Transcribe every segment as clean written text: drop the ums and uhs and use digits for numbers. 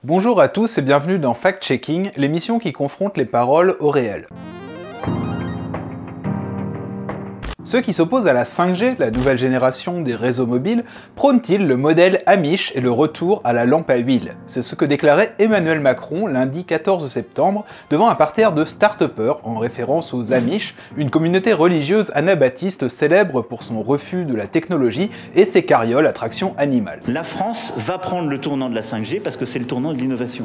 Bonjour à tous et bienvenue dans Fact Checking, l'émission qui confronte les paroles au réel. Ceux qui s'opposent à la 5G, la nouvelle génération des réseaux mobiles, prônent-ils le modèle Amish et le retour à la lampe à huile? C'est ce que déclarait Emmanuel Macron lundi 14 septembre devant un parterre de start-upers en référence aux Amish, une communauté religieuse anabaptiste célèbre pour son refus de la technologie et ses carrioles à traction animale. La France va prendre le tournant de la 5G parce que c'est le tournant de l'innovation.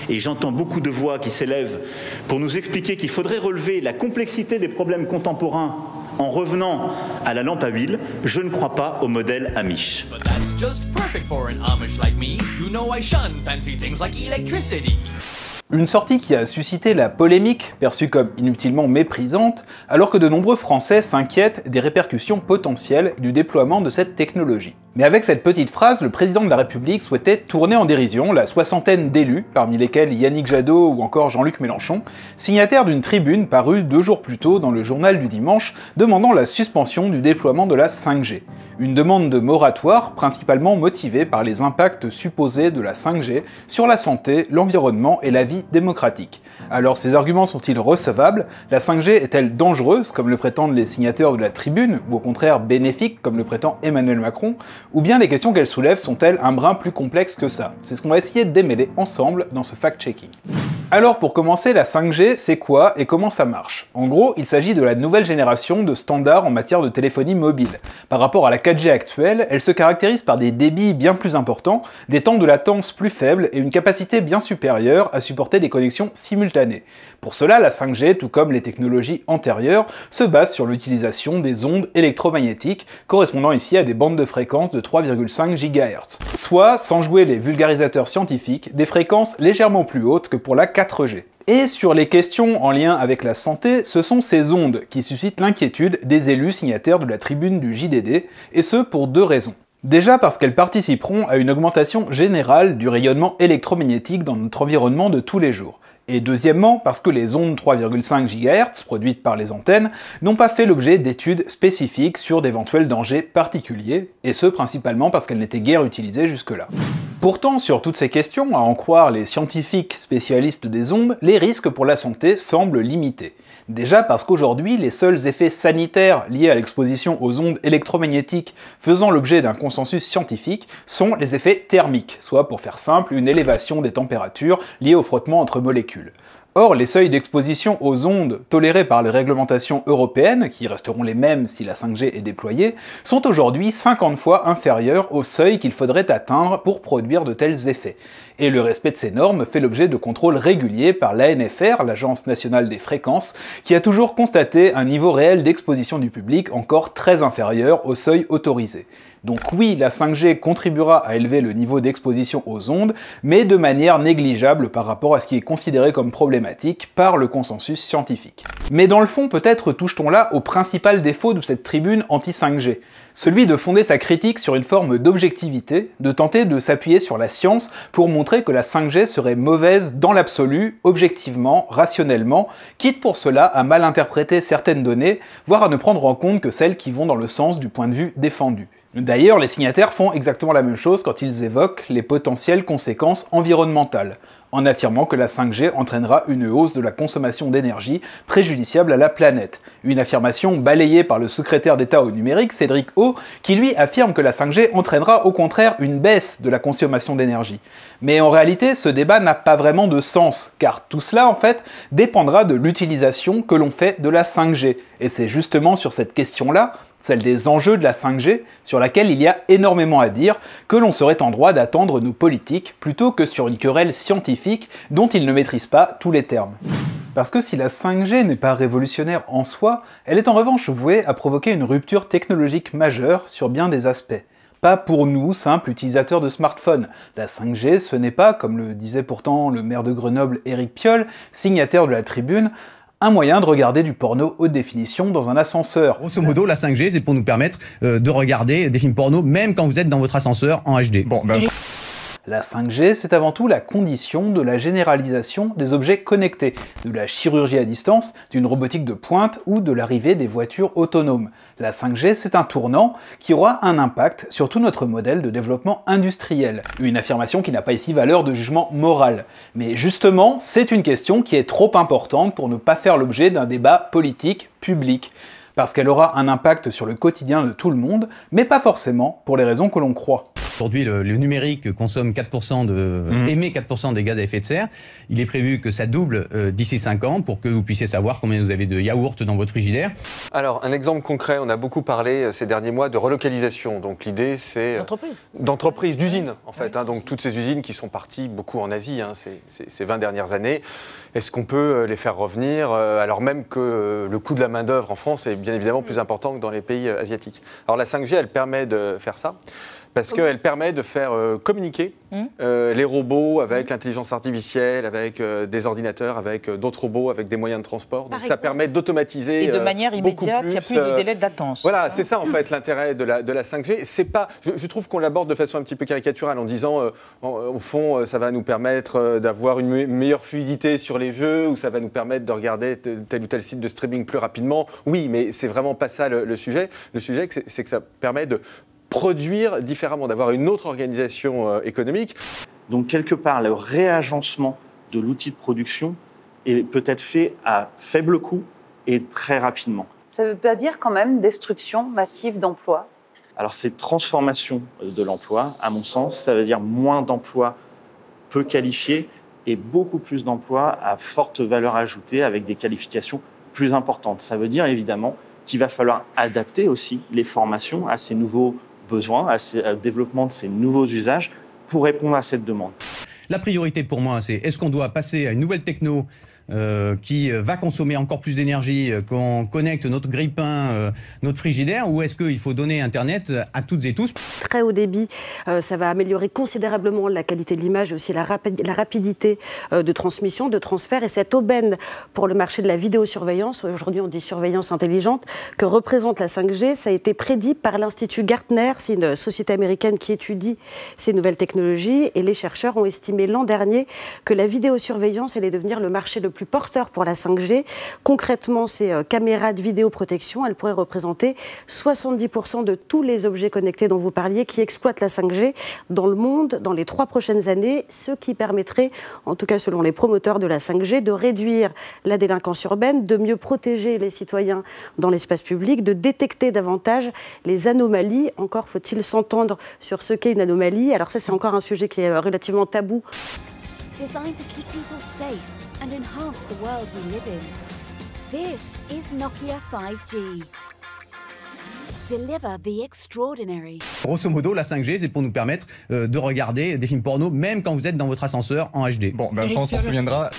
Et j'entends beaucoup de voix qui s'élèvent pour nous expliquer qu'il faudrait relever la complexité des problèmes contemporains en revenant à la lampe à huile. Je ne crois pas au modèle Amish. Une sortie qui a suscité la polémique, perçue comme inutilement méprisante, alors que de nombreux Français s'inquiètent des répercussions potentielles du déploiement de cette technologie. Mais avec cette petite phrase, le président de la République souhaitait tourner en dérision la soixantaine d'élus, parmi lesquels Yannick Jadot ou encore Jean-Luc Mélenchon, signataires d'une tribune parue 2 jours plus tôt dans le journal du dimanche, demandant la suspension du déploiement de la 5G. Une demande de moratoire principalement motivée par les impacts supposés de la 5G sur la santé, l'environnement et la vie démocratique. Alors ces arguments sont-ils recevables? La 5G est-elle dangereuse, comme le prétendent les signataires de la tribune, ou au contraire bénéfique, comme le prétend Emmanuel Macron? Ou bien les questions qu'elle soulève sont-elles un brin plus complexes que ça? C'est ce qu'on va essayer de démêler ensemble dans ce fact-checking. Alors pour commencer, la 5G, c'est quoi et comment ça marche? En gros, il s'agit de la nouvelle génération de standards en matière de téléphonie mobile. Par rapport à la 4G actuelle, elle se caractérise par des débits bien plus importants, des temps de latence plus faibles et une capacité bien supérieure à supporter des connexions simultanées. Pour cela, la 5G, tout comme les technologies antérieures, se base sur l'utilisation des ondes électromagnétiques, correspondant ici à des bandes de fréquences de 3,5 GHz. Soit, sans jouer les vulgarisateurs scientifiques, des fréquences légèrement plus hautes que pour la 4G. Et sur les questions en lien avec la santé, ce sont ces ondes qui suscitent l'inquiétude des élus signataires de la tribune du JDD, et ce pour 2 raisons. Déjà parce qu'elles participeront à une augmentation générale du rayonnement électromagnétique dans notre environnement de tous les jours. Et deuxièmement, parce que les ondes 3,5 GHz produites par les antennes n'ont pas fait l'objet d'études spécifiques sur d'éventuels dangers particuliers, et ce principalement parce qu'elles n'étaient guère utilisées jusque-là. Pourtant, sur toutes ces questions, à en croire les scientifiques spécialistes des ondes, les risques pour la santé semblent limités. Déjà parce qu'aujourd'hui, les seuls effets sanitaires liés à l'exposition aux ondes électromagnétiques faisant l'objet d'un consensus scientifique sont les effets thermiques, soit pour faire simple, une élévation des températures liée au frottement entre molécules. Or, les seuils d'exposition aux ondes tolérés par les réglementations européennes, qui resteront les mêmes si la 5G est déployée, sont aujourd'hui 50 fois inférieurs aux seuils qu'il faudrait atteindre pour produire de tels effets. Et le respect de ces normes fait l'objet de contrôles réguliers par l'ANFR, l'Agence nationale des fréquences, qui a toujours constaté un niveau réel d'exposition du public encore très inférieur aux seuils autorisés. Donc oui, la 5G contribuera à élever le niveau d'exposition aux ondes, mais de manière négligeable par rapport à ce qui est considéré comme problématique par le consensus scientifique. Mais dans le fond, peut-être touche-t-on là au principal défaut de cette tribune anti-5G, celui de fonder sa critique sur une forme d'objectivité, de tenter de s'appuyer sur la science pour montrer que la 5G serait mauvaise dans l'absolu, objectivement, rationnellement, quitte pour cela à mal interpréter certaines données, voire à ne prendre en compte que celles qui vont dans le sens du point de vue défendu. D'ailleurs, les signataires font exactement la même chose quand ils évoquent les potentielles conséquences environnementales, en affirmant que la 5G entraînera une hausse de la consommation d'énergie préjudiciable à la planète. Une affirmation balayée par le secrétaire d'État au numérique, Cédric O, qui lui affirme que la 5G entraînera au contraire une baisse de la consommation d'énergie. Mais en réalité, ce débat n'a pas vraiment de sens, car tout cela, en fait, dépendra de l'utilisation que l'on fait de la 5G. Et c'est justement sur cette question-là, celle des enjeux de la 5G, sur laquelle il y a énormément à dire, que l'on serait en droit d'attendre nos politiques, plutôt que sur une querelle scientifique dont ils ne maîtrisent pas tous les termes. Parce que si la 5G n'est pas révolutionnaire en soi, elle est en revanche vouée à provoquer une rupture technologique majeure sur bien des aspects. Pas pour nous, simples utilisateurs de smartphones. La 5G, ce n'est pas, comme le disait pourtant le maire de Grenoble Éric Piolle, signataire de la tribune, un moyen de regarder du porno haute définition dans un ascenseur. Grosso modo, la 5G, c'est pour nous permettre de regarder des films porno, même quand vous êtes dans votre ascenseur en HD. La 5G, c'est avant tout la condition de la généralisation des objets connectés, de la chirurgie à distance, d'une robotique de pointe ou de l'arrivée des voitures autonomes. La 5G, c'est un tournant qui aura un impact sur tout notre modèle de développement industriel. Une affirmation qui n'a pas ici valeur de jugement moral. Mais justement, c'est une question qui est trop importante pour ne pas faire l'objet d'un débat politique public. Parce qu'elle aura un impact sur le quotidien de tout le monde, mais pas forcément pour les raisons que l'on croit. Aujourd'hui, le numérique consomme 4% émet 4% des gaz à effet de serre. Il est prévu que ça double d'ici 5 ans pour que vous puissiez savoir combien vous avez de yaourts dans votre frigidaire. Alors, un exemple concret, on a beaucoup parlé ces derniers mois de relocalisation. Donc l'idée, c'est d'entreprises, d'usines, en fait. Hein, donc toutes ces usines qui sont parties beaucoup en Asie ces 20 dernières années. Est-ce qu'on peut les faire revenir alors même que le coût de la main-d'œuvre en France est bien évidemment plus important que dans les pays asiatiques? Alors la 5G, elle permet de faire ça. Parce qu'elle permet de faire communiquer les robots avec l'intelligence artificielle, avec des ordinateurs, avec d'autres robots, avec des moyens de transport. Donc ça permet d'automatiser et de manière immédiate, il n'y a plus de délai de latence. Voilà, c'est ça en fait l'intérêt de la 5G. C'est pas, je trouve qu'on l'aborde de façon un petit peu caricaturale en disant, au fond, ça va nous permettre d'avoir une meilleure fluidité sur les jeux, ou ça va nous permettre de regarder tel ou tel site de streaming plus rapidement. Oui, mais c'est vraiment pas ça le sujet. Le sujet, c'est que ça permet de produire différemment, d'avoir une autre organisation économique. Donc quelque part, le réagencement de l'outil de production est peut-être fait à faible coût et très rapidement. Ça ne veut pas dire quand même destruction massive d'emplois? Alors c'est transformation de l'emploi, à mon sens, ça veut dire moins d'emplois peu qualifiés et beaucoup plus d'emplois à forte valeur ajoutée avec des qualifications plus importantes. Ça veut dire évidemment qu'il va falloir adapter aussi les formations à ces nouveaux besoins, au développement de ces nouveaux usages pour répondre à cette demande. La priorité pour moi, c'est est-ce qu'on doit passer à une nouvelle techno qui va consommer encore plus d'énergie, qu'on connecte notre grille-pain, notre frigidaire, ou est-ce qu'il faut donner Internet à toutes et tous? Très haut débit, ça va améliorer considérablement la qualité de l'image et aussi la rapidité de transmission, de transfert. Et cette aubaine pour le marché de la vidéosurveillance, aujourd'hui on dit surveillance intelligente, que représente la 5G, ça a été prédit par l'Institut Gartner, c'est une société américaine qui étudie ces nouvelles technologies, et les chercheurs ont estimé l'an dernier que la vidéosurveillance allait devenir le marché le plus porteur pour la 5G. Concrètement, ces caméras de vidéoprotection, elles pourraient représenter 70% de tous les objets connectés dont vous parliez qui exploitent la 5G dans le monde dans les 3 prochaines années, ce qui permettrait, en tout cas selon les promoteurs de la 5G, de réduire la délinquance urbaine, de mieux protéger les citoyens dans l'espace public, de détecter davantage les anomalies. Encore faut-il s'entendre sur ce qu'est une anomalie. Alors ça, c'est encore un sujet qui est relativement tabou. Designed to keep people safe and enhance the world we live in. This is Nokia 5G. Deliver the extraordinary. Grosso modo, la 5G, c'est pour nous permettre de regarder des films porno, même quand vous êtes dans votre ascenseur en HD. Bon, ben, je pense qu'on se souviendra.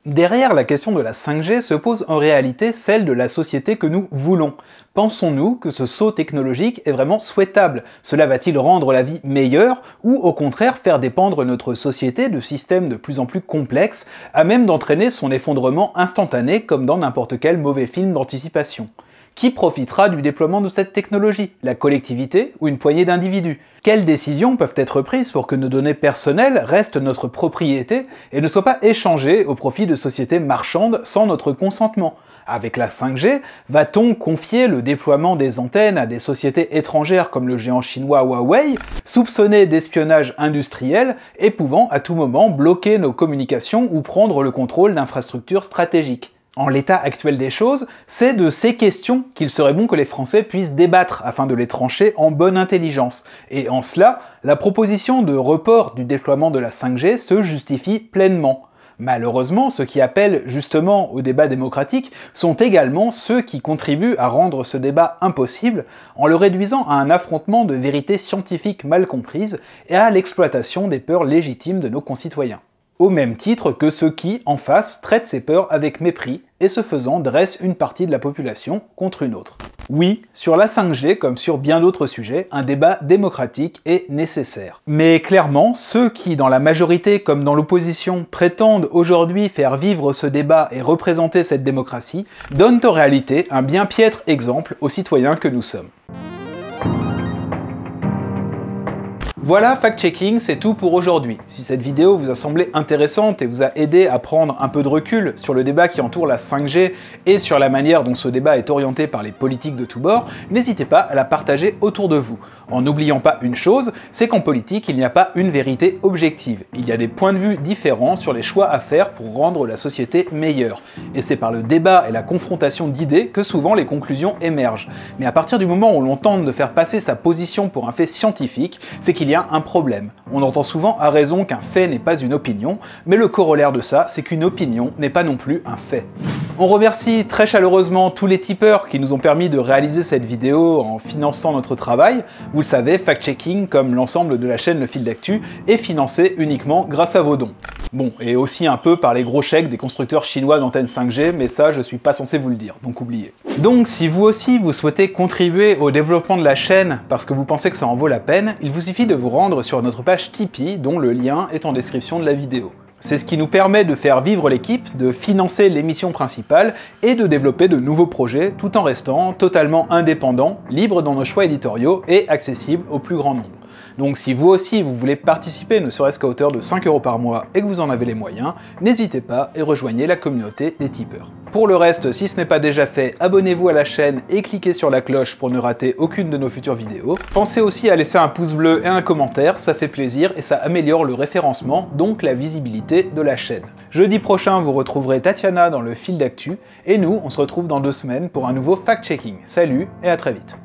Derrière la question de la 5G se pose en réalité celle de la société que nous voulons. Pensons-nous que ce saut technologique est vraiment souhaitable? Cela va-t-il rendre la vie meilleure ou au contraire faire dépendre notre société de systèmes de plus en plus complexes à même d'entraîner son effondrement instantané comme dans n'importe quel mauvais film d'anticipation? Qui profitera du déploiement de cette technologie? La collectivité ou une poignée d'individus? Quelles décisions peuvent être prises pour que nos données personnelles restent notre propriété et ne soient pas échangées au profit de sociétés marchandes sans notre consentement? Avec la 5G, va-t-on confier le déploiement des antennes à des sociétés étrangères comme le géant chinois Huawei, soupçonnées d'espionnage industriel et pouvant à tout moment bloquer nos communications ou prendre le contrôle d'infrastructures stratégiques? En l'état actuel des choses, c'est de ces questions qu'il serait bon que les Français puissent débattre afin de les trancher en bonne intelligence. Et en cela, la proposition de report du déploiement de la 5G se justifie pleinement. Malheureusement, ceux qui appellent justement au débat démocratique sont également ceux qui contribuent à rendre ce débat impossible en le réduisant à un affrontement de vérités scientifiques mal comprises et à l'exploitation des peurs légitimes de nos concitoyens. Au même titre que ceux qui, en face, traitent ces peurs avec mépris et ce faisant dressent une partie de la population contre une autre. Oui, sur la 5G, comme sur bien d'autres sujets, un débat démocratique est nécessaire. Mais clairement, ceux qui, dans la majorité comme dans l'opposition, prétendent aujourd'hui faire vivre ce débat et représenter cette démocratie, donnent en réalité un bien piètre exemple aux citoyens que nous sommes. Voilà, fact-checking, c'est tout pour aujourd'hui. Si cette vidéo vous a semblé intéressante et vous a aidé à prendre un peu de recul sur le débat qui entoure la 5G et sur la manière dont ce débat est orienté par les politiques de tous bords, n'hésitez pas à la partager autour de vous. En n'oubliant pas une chose, c'est qu'en politique, il n'y a pas une vérité objective. Il y a des points de vue différents sur les choix à faire pour rendre la société meilleure. Et c'est par le débat et la confrontation d'idées que souvent les conclusions émergent. Mais à partir du moment où l'on tente de faire passer sa position pour un fait scientifique, c'est qu'il y a un problème. On entend souvent à raison qu'un fait n'est pas une opinion, mais le corollaire de ça, c'est qu'une opinion n'est pas non plus un fait. On remercie très chaleureusement tous les tipeurs qui nous ont permis de réaliser cette vidéo en finançant notre travail. Vous le savez, fact-checking, comme l'ensemble de la chaîne Le Fil d'Actu, est financé uniquement grâce à vos dons. Bon, et aussi un peu par les gros chèques des constructeurs chinois d'antennes 5G, mais ça, je suis pas censé vous le dire, donc oubliez. Donc, si vous aussi, vous souhaitez contribuer au développement de la chaîne parce que vous pensez que ça en vaut la peine, il vous suffit de vous rendre sur notre page Tipeee, dont le lien est en description de la vidéo. C'est ce qui nous permet de faire vivre l'équipe, de financer l'émission principale et de développer de nouveaux projets tout en restant totalement indépendant, libre dans nos choix éditoriaux et accessible au plus grand nombre. Donc si vous aussi vous voulez participer ne serait-ce qu'à hauteur de 5 € par mois et que vous en avez les moyens, n'hésitez pas et rejoignez la communauté des tipeurs. Pour le reste, si ce n'est pas déjà fait, abonnez-vous à la chaîne et cliquez sur la cloche pour ne rater aucune de nos futures vidéos. Pensez aussi à laisser un pouce bleu et un commentaire, ça fait plaisir et ça améliore le référencement, donc la visibilité de la chaîne. Jeudi prochain, vous retrouverez Tatiana dans Le Fil d'Actu, et nous, on se retrouve dans 2 semaines pour un nouveau fact-checking. Salut et à très vite.